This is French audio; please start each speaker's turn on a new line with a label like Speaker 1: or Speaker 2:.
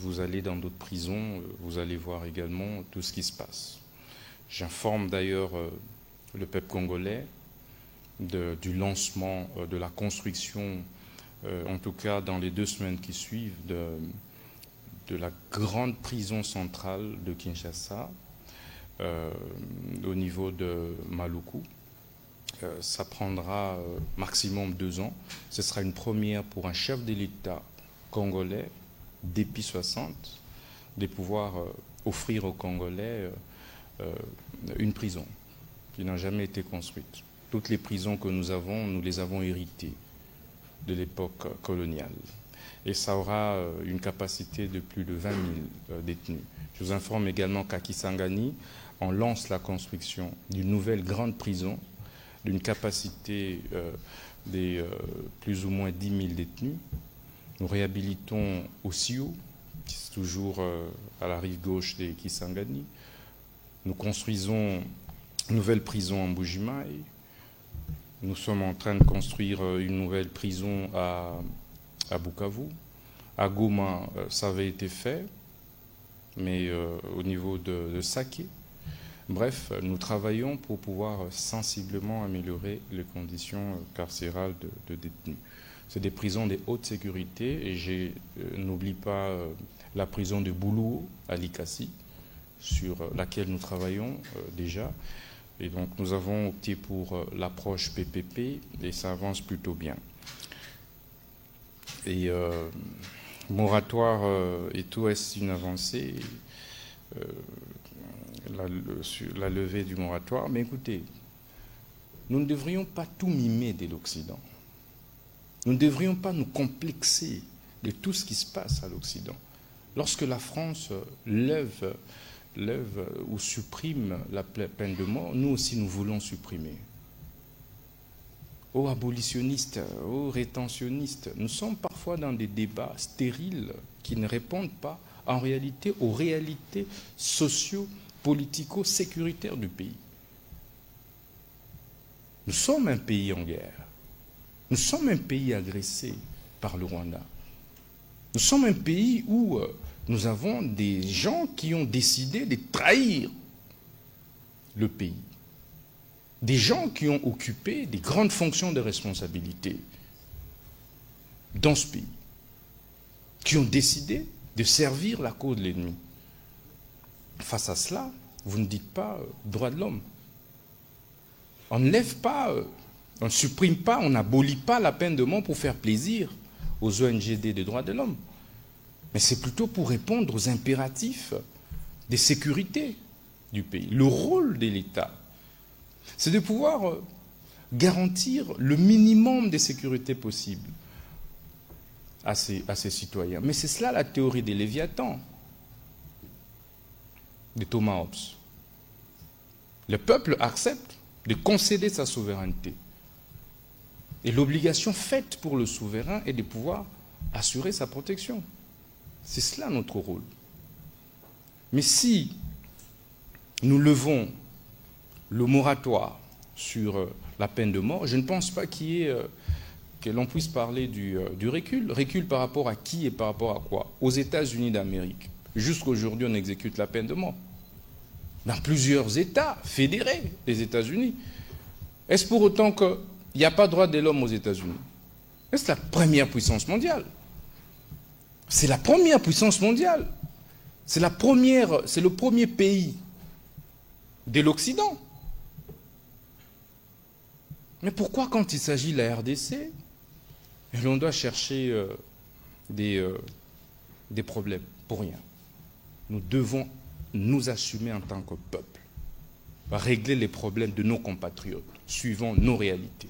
Speaker 1: vous allez dans d'autres prisons, vous allez voir également tout ce qui se passe. J'informe d'ailleurs le peuple congolais du lancement de la construction, en tout cas dans les 2 semaines qui suivent, de la grande prison centrale de Kinshasa, au niveau de Maluku. Ça prendra maximum 2 ans. Ce sera une première pour un chef de l'État congolais depuis 60 de pouvoir offrir aux Congolais une prison qui n'a jamais été construite. Toutes les prisons que nous avons, nous les avons héritées de l'époque coloniale. Et ça aura une capacité de plus de 20 000 détenus. Je vous informe également qu'à Kisangani, on lance la construction d'une nouvelle grande prison d'une capacité des plus ou moins 10 000 détenus. Nous réhabilitons Osio, qui est toujours à la rive gauche des Kisangani. Nous construisons une nouvelle prison en Mbujimaï. Nous sommes en train de construire une nouvelle prison à Bukavu. À Goma, ça avait été fait, mais au niveau de Saké. Bref, nous travaillons pour pouvoir sensiblement améliorer les conditions carcérales de détenus. C'est des prisons de haute sécurité et je n'oublie pas la prison de Boulou à Likasi, sur laquelle nous travaillons déjà. Et donc nous avons opté pour l'approche PPP et ça avance plutôt bien. Et moratoire et tout est une avancée. La levée du moratoire. Mais écoutez, nous ne devrions pas tout mimer de l'Occident. Nous ne devrions pas nous complexer de tout ce qui se passe à l'Occident. Lorsque la France lève ou supprime la peine de mort, nous aussi nous voulons supprimer. Aux abolitionnistes, aux rétentionnistes, nous sommes parfois dans des débats stériles qui ne répondent pas en réalité aux réalités socio-politico-sécuritaires du pays. Nous sommes un pays en guerre. Nous sommes un pays agressé par le Rwanda. Nous sommes un pays où nous avons des gens qui ont décidé de trahir le pays. Des gens qui ont occupé des grandes fonctions de responsabilité dans ce pays. Qui ont décidé de servir la cause de l'ennemi. Face à cela, vous ne dites pas droit de l'homme. On ne lève pas, on ne supprime pas, on n'abolit pas la peine de mort pour faire plaisir aux ONGD des droits de l'homme. Mais c'est plutôt pour répondre aux impératifs des sécurités du pays. Le rôle de l'État, c'est de pouvoir garantir le minimum de sécurité possible à ses citoyens. Mais c'est cela la théorie des Léviathans, de Thomas Hobbes. Le peuple accepte de concéder sa souveraineté. Et l'obligation faite pour le souverain est de pouvoir assurer sa protection. C'est cela notre rôle. Mais si nous levons le moratoire sur la peine de mort, je ne pense pas que l'on puisse parler du recul. Recul par rapport à qui et par rapport à quoi? Aux États-Unis d'Amérique. Jusqu'aujourd'hui, on exécute la peine de mort. Dans plusieurs États fédérés des États-Unis. Est-ce pour autant qu'il n'y a pas de droit de l'homme aux États-Unis? C'est la première puissance mondiale. C'est la première puissance mondiale. C'est le premier pays de l'Occident. Mais pourquoi, quand il s'agit de la RDC, l'on doit chercher des problèmes? Pour rien. Nous devons nous assumer en tant que peuple, régler les problèmes de nos compatriotes, suivant nos réalités.